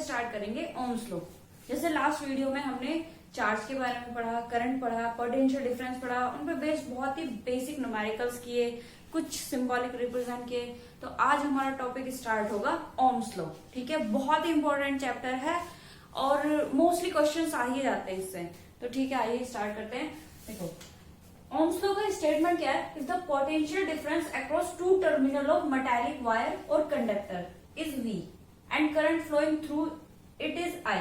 Start करेंगे Ohm's law. जैसे last video में हमने चार्ज के बारे में पढ़ा, करंट पढ़ा, पोटेंशियल डिफरेंस पढ़ा, उन पे बेस्ड बहुत ही बेसिक न्यूमेरिकल्स किए, कुछ सिंबॉलिक रिप्रेजेंट किए। तो आज हमारा टॉपिक स्टार्ट होगा ओम्स लॉ। ठीक है, बहुत ही इंपॉर्टेंट चैप्टर है और मोस्टली क्वेश्चंस आ ही जाते हैं इससे। तो ठीक है, आइए स्टार्ट करते हैं। देखो, ओम्स लॉ का स्टेटमेंट क्या है? If the potential difference across two terminal of metallic wire और conductor is V and current flowing through it is I,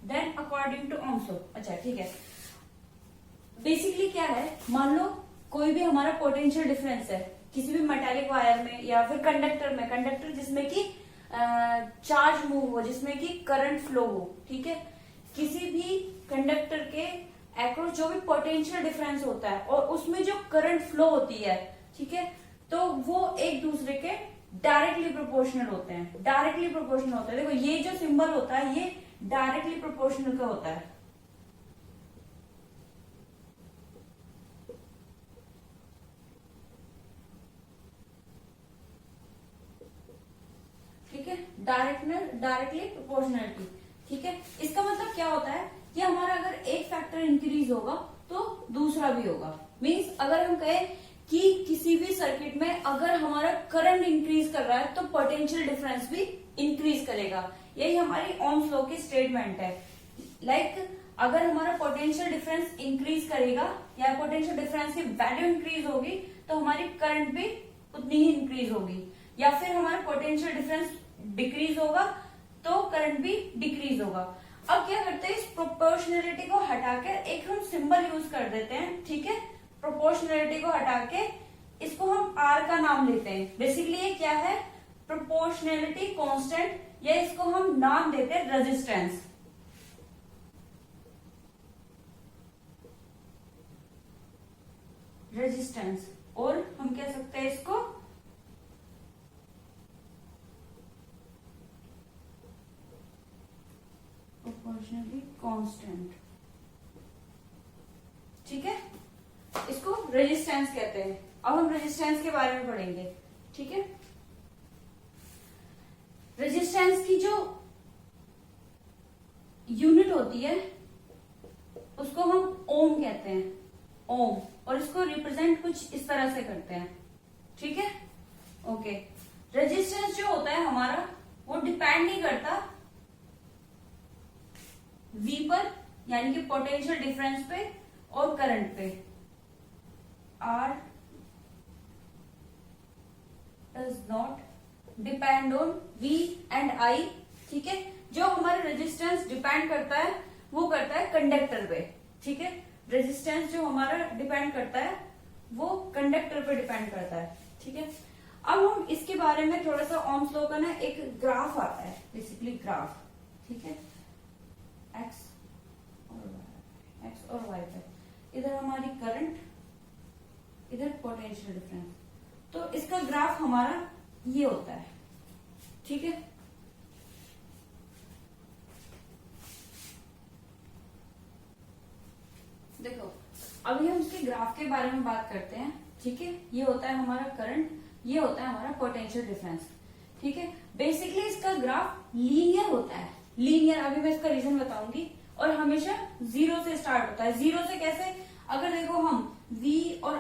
then according to Ohm's law। अच्छा ठीक है, बेसिकली क्या है, मान लो कोई भी हमारा पोटेंशियल डिफरेंस है किसी भी मेटालिक वायर में या फिर कंडक्टर में, कंडक्टर जिसमें कि चार्ज मूव हो, जिसमें कि करंट फ्लो हो। ठीक है, किसी भी कंडक्टर के अक्रॉस जो भी पोटेंशियल डिफरेंस होता है और उसमें जो करंट फ्लो होती है, ठीक है, तो वो एक दूसरे के डायरेक्टली प्रोपोर्शनल होते हैं। डायरेक्टली प्रोपोर्शनल होता है। देखो, ये जो सिंबल होता है ये डायरेक्टली प्रोपोर्शनल का होता है। ठीक है, डायरेक्टली प्रोपोर्शनलिटी। ठीक है, इसका मतलब क्या होता है कि हमारा अगर एक फैक्टर इंक्रीज होगा तो दूसरा भी होगा। मीन्स अगर हम कहें कि किसी भी सर्किट में अगर हमारा करंट इंक्रीज कर रहा है तो पोटेंशियल डिफरेंस भी इंक्रीज करेगा। यही हमारी ओम्स लॉ की स्टेटमेंट है। लाइक अगर हमारा पोटेंशियल डिफरेंस इंक्रीज करेगा या पोटेंशियल डिफरेंस की वैल्यू इंक्रीज होगी तो हमारी करंट भी उतनी ही इंक्रीज होगी, या फिर हमारा पोटेंशियल डिफरेंस डिक्रीज होगा तो करंट भी डिक्रीज होगा। अब क्या करते हैं, इस प्रोपोर्शनलिटी को हटाकर एक हम सिंबल यूज कर देते हैं। ठीक है, प्रोपोर्शनलिटी को हटा के इसको हम R का नाम लेते हैं। बेसिकली ये क्या है, प्रोपोर्शनलिटी कांस्टेंट, या इसको हम नाम देते हैं रेजिस्टेंस। रेजिस्टेंस, और हम कह सकते हैं इसको प्रोपोर्शनली कांस्टेंट। ठीक है, इसको रेजिस्टेंस कहते हैं। अब हम रेजिस्टेंस के बारे में पढ़ेंगे। ठीक है, रेजिस्टेंस की जो यूनिट होती है उसको हम ओम कहते हैं, ओम, और इसको रिप्रेजेंट कुछ इस तरह से करते हैं। ठीक है, ओके। रेजिस्टेंस जो होता है हमारा वो डिपेंड नहीं करता V पर, यानी कि पोटेंशियल डिफरेंस पे और करंट पे। R does not depend on V and I। ठीक है, जो हमारा रेजिस्टेंस डिपेंड करता है वो करता है कंडक्टर पे। ठीक है, रेजिस्टेंस जो हमारा डिपेंड करता है वो कंडक्टर पे डिपेंड करता है। ठीक है, अब हम इसके बारे में थोड़ा सा ओम्स लॉ का ना एक ग्राफ आता है, बेसिकली ग्राफ। ठीक है, एक्स और वाई पे, इधर हमारी करंट, इधर पोटेंशियल डिफरेंस, तो इसका ग्राफ हमारा ये होता है। ठीक है, देखो अभी हम इसके ग्राफ के बारे में बात करते हैं। ठीक है, ये होता है हमारा करंट, ये होता है हमारा पोटेंशियल डिफरेंस। ठीक है, बेसिकली इसका ग्राफ लीनियर होता है। लीनियर, अभी मैं इसका रीजन बताऊंगी, और हमेशा जीरो से स्टार्ट होता है। जीरो से कैसे, अगर देखो हम V और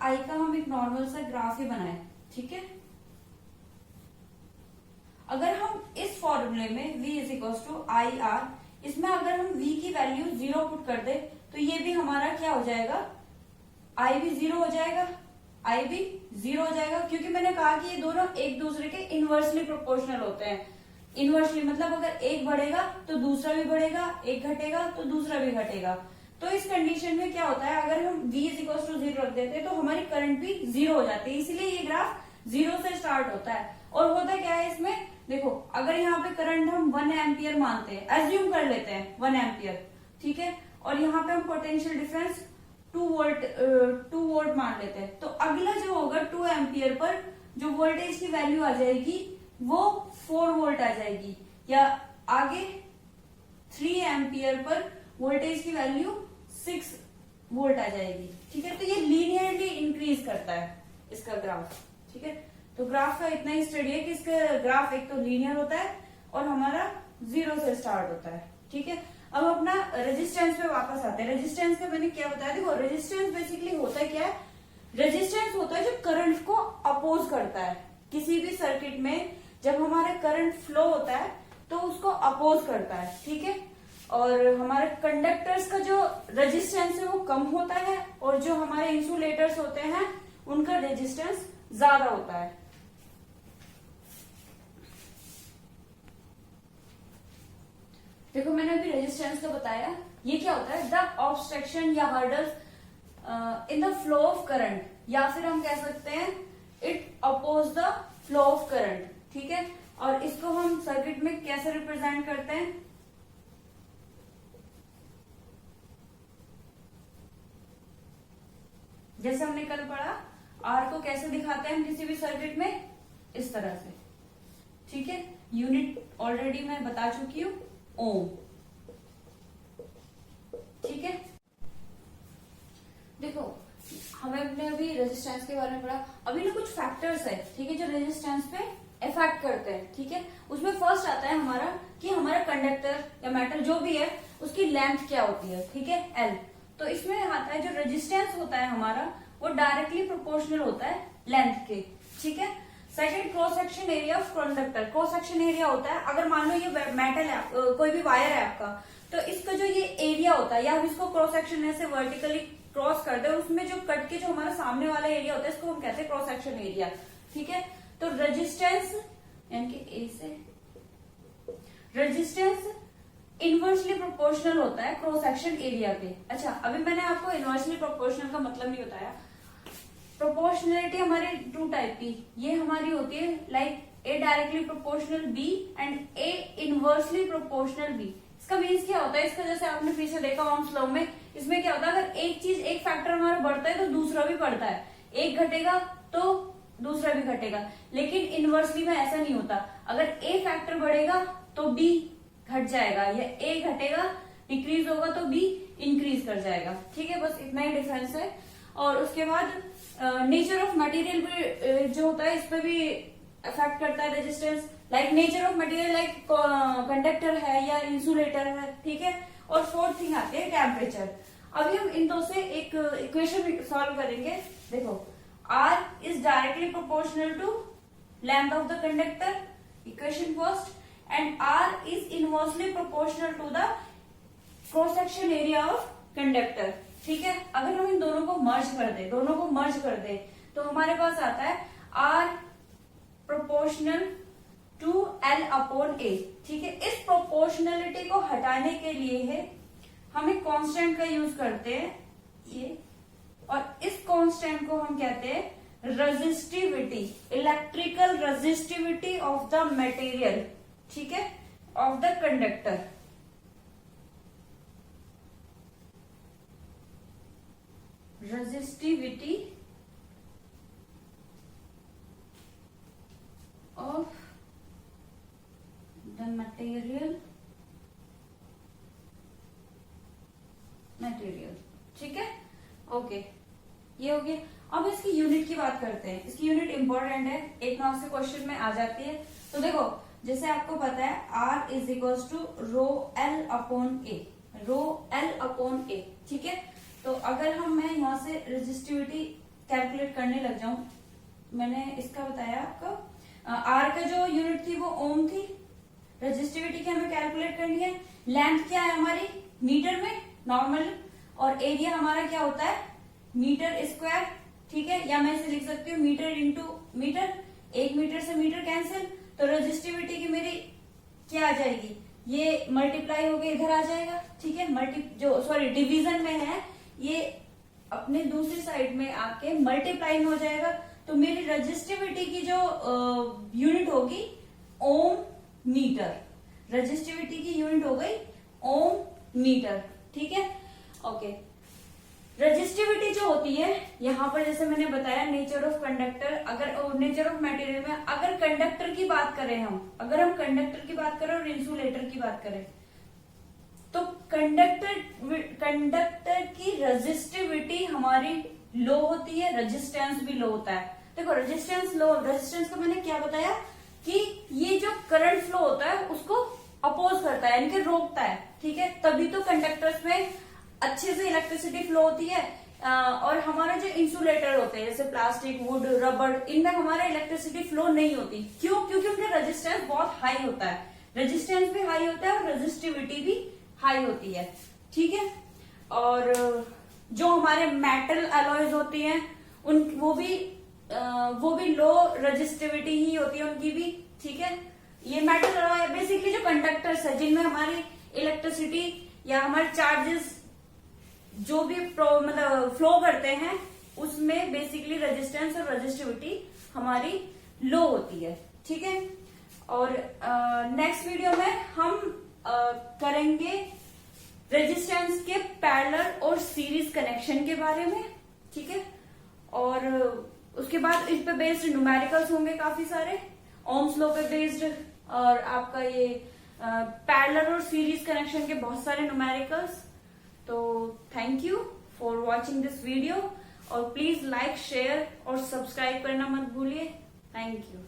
I का हम एक नॉर्मल सा ग्राफ ही बनाए। ठीक है, अगर हम इस फॉर्मूले में V = IR, इसमें अगर हम V की वैल्यू 0 पुट कर दे तो ये भी हमारा क्या हो जाएगा, I भी 0 हो जाएगा, I भी 0 हो जाएगा, क्योंकि मैंने कहा कि ये दोनों एक दूसरे के इनवर्सली प्रोपोर्शनल होते हैं। इनवर्सली मतलब अगर एक बढ़ेगा तो दूसरा भी बढ़ेगा, एक घटेगा तो दूसरा भी घटेगा। तो इस कंडीशन में क्या होता है, अगर हम V = 0 रख देते हैं तो हमारी करंट भी 0 हो जाती है। इसीलिए ये ग्राफ 0 से स्टार्ट होता है। और होता क्या है इसमें, देखो अगर यहाँ पे करंट हम 1 एम्पियर मानते हैं, एज्यूम कर लेते हैं 1 एम्पियर। ठीक है, और यहाँ पे हम पोटेंशियल डिफरेंस 2 वोल्ट मान लेते हैं, तो अगला जो होगा 2 एम्पियर पर जो वोल्टेज की वैल्यू आ जाएगी वो 4 वोल्ट आ जाएगी, या आगे 3 एम्पियर पर वोल्टेज की वैल्यू 6 वोल्ट आ जाएगी। ठीक है, तो ये लीनियरली इंक्रीज करता है इसका ग्राफ। ठीक है, तो ग्राफ का इतना ही स्टडी है कि इसका ग्राफ एक तो लीनियर होता है और हमारा 0 से स्टार्ट होता है। ठीक है, अब अपना रेजिस्टेंस पे वापस आते हैं। रेजिस्टेंस का मैंने क्या बताया, देखो रेजिस्टेंस बेसिकली होता है क्या है, रेजिस्टेंस होता है जो करंट को अपोज करता है। किसी भी सर्किट में जब हमारा करंट फ्लो होता है तो उसको अपोज करता है। ठीक है, और हमारे कंडक्टर्स का जो रेजिस्टेंस है वो कम होता है और जो हमारे इंसुलेटर्स होते हैं उनका रेजिस्टेंस ज्यादा होता है। देखो मैंने अभी रेजिस्टेंस का बताया, ये क्या होता है, द ऑब्स्ट्रक्शन या hurdles in the flow of current, या फिर हम कह सकते हैं it oppose the flow of current. ठीक है, और इसको हम सर्किट में कैसे रिप्रेजेंट करते हैं, जैसे हमने कल पढ़ा, आर को कैसे दिखाते हैं हम किसी भी सर्किट में, इस तरह से। ठीक है, यूनिट ऑलरेडी मैं बता चुकी हूं, ओम। ठीक है, देखो हमने अभी रेजिस्टेंस के बारे में पढ़ा। अभी ना कुछ फैक्टर्स है, ठीक है, जो रेजिस्टेंस पे इफेक्ट करते हैं। ठीक है, उसमें फर्स्ट आता है हमारा कि हमारा कंडक्टर या मेटल जो भी है उसकी लेंथ क्या होती है। ठीक है, एल। तो इसमें आता है जो रेजिस्टेंस होता है हमारा वो डायरेक्टली प्रोपोर्शनल होता है लेंथ के। ठीक है, second cross section area of conductor. Cross section area होता है, अगर मान लो ये मेटल है, कोई भी वायर है आपका, तो इसका जो ये एरिया होता है, या हम इसको क्रॉस सेक्शन ऐसे वर्टिकली क्रॉस कर दे, उसमें जो कट के जो हमारा सामने वाला एरिया होता है इसको हम कहते हैं क्रॉस सेक्शन एरिया। ठीक है, तो रेजिस्टेंस यानी कि ए से रेजिस्टेंस इनवर्सली प्रोपोर्शनल होता है क्रॉस सेक्शन एरिया के। अच्छा, अभी मैंने आपको इनवर्सली प्रोपोर्शनल का मतलब नहीं बताया। प्रोपोर्शनलिटी हमारी टू टाइप की, ये हमारी होती है like A directly proportional B and A inversely proportional B. इसका मीन्स क्या होता है, इसका जैसे आपने पीछे देखा ओम्स लॉ में, इसमें क्या होता है, अगर एक चीज एक फैक्टर हमारा बढ़ता है तो दूसरा भी बढ़ता है, एक घटेगा तो दूसरा भी घटेगा। लेकिन इनवर्सली में ऐसा नहीं होता, अगर ए फैक्टर बढ़ेगा तो बी घट जाएगा, या ए घटेगा डिक्रीज होगा तो बी इंक्रीज कर जाएगा। ठीक है, बस इतना ही डिफरेंस है। और उसके बाद नेचर ऑफ मटेरियल भी जो होता है इस पर भी अफेक्ट करता है resistance. Like nature of material, like conductor है या इंसुलेटर है। ठीक है, और फोर्थ थिंग आती है टेम्परेचर। अभी हम इन दो से एक इक्वेशन सॉल्व करेंगे। देखो, R is directly proportional to length of the conductor, equation first, and R is inversely proportional to the cross section area of conductor. ठीक है, अगर हम इन दोनों को मर्ज कर दे तो हमारे पास आता है R proportional to L upon A. ठीक है, इस प्रोपोर्शनलिटी को हटाने के लिए है हम एक कांस्टेंट का यूज करते हैं ये, और इस कांस्टेंट को हम कहते हैं resistivity, electrical resistivity of the material. ठीक है, of the conductor. Resistivity of the material. ठीक है, ओके, ये हो गया। अब इसकी यूनिट की बात करते हैं। इसकी यूनिट इंपॉर्टेंट है, एक मार्क्स से क्वेश्चन में आ जाती है। तो देखो, जैसे आपको पता है R is equals to rho L upon A, rho L upon A. ठीक है, तो अगर मैं यहाँ से रेजिस्टिविटी कैलकुलेट करने लग जाऊं, मैंने इसका बताया आपको, R का जो यूनिट थी वो ओम थी, रेजिस्टिविटी की हमें कैलकुलेट करनी है, लेंथ क्या है हमारी मीटर में नॉर्मल, और एरिया हमारा क्या होता है मीटर स्क्वायर। ठीक है, या मैं इसे लिख सकती हूँ मीटर इंटू मीटर, 1 मीटर से मीटर कैंसिल, तो रेजिस्टिविटी की मेरी क्या आ जाएगी, ये मल्टीप्लाई होके इधर आ जाएगा। ठीक है, डिवीजन में है, ये अपने दूसरी साइड में आके मल्टीप्लाई में हो जाएगा। तो मेरी रेजिस्टिविटी की जो यूनिट होगी ओम मीटर, रेजिस्टिविटी की यूनिट हो गई ओम मीटर। ठीक है, ओके। रेजिस्टिविटी जो होती है यहाँ पर, जैसे मैंने बताया नेचर ऑफ कंडक्टर, अगर नेचर ऑफ मटेरियल में अगर कंडक्टर की बात करें अगर हम कंडक्टर की बात करें और इंसुलेटर की बात करें, तो कंडक्टर की रेजिस्टिविटी हमारी लो होती है, रेजिस्टेंस भी लो होता है। देखो रेजिस्टेंस लो, रेजिस्टेंस को मैंने क्या बताया कि ये जो करंट फ्लो होता है उसको अपोज करता है, यानी कि रोकता है, ठीक है। तभी तो कंडक्टर्स में अच्छे से इलेक्ट्रिसिटी फ्लो होती है। और हमारा जो इंसुलेटर होते हैं जैसे प्लास्टिक, वुड, रबर, इनमें हमारा इलेक्ट्रिसिटी फ्लो नहीं होती। क्यों? क्योंकि उनका रेजिस्टेंस बहुत हाई होता है, रेजिस्टेंस भी हाई होता है और रेजिस्टिविटी भी हाई होती है, ठीक है। और जो हमारे मेटल अलॉयज होती हैं उन वो भी लो रेजिस्टिविटी ही होती है उनकी भी, ठीक है। ये मेटल अलॉय बेसिकली जो कंडक्टर्स है जिनमें हमारी इलेक्ट्रिसिटी या हमारे चार्जेस जो भी मतलब फ्लो करते हैं उसमें बेसिकली रेजिस्टेंस और रेजिस्टिविटी हमारी लो होती है, ठीक है। और नेक्स्ट वीडियो में हम करेंगे रेजिस्टेंस के पैरेलल और सीरीज कनेक्शन के बारे में, ठीक है। और उसके बाद इस पे बेस्ड न्यूमेरिकल्स होंगे काफी सारे, ओम्स लॉ पे बेस्ड, और आपका ये पैरेलल और सीरीज कनेक्शन के बहुत सारे न्यूमेरिकल्स। तो thank you for watching this video, और प्लीज लाइक, शेयर और सब्सक्राइब करना मत भूलिए। Thank you.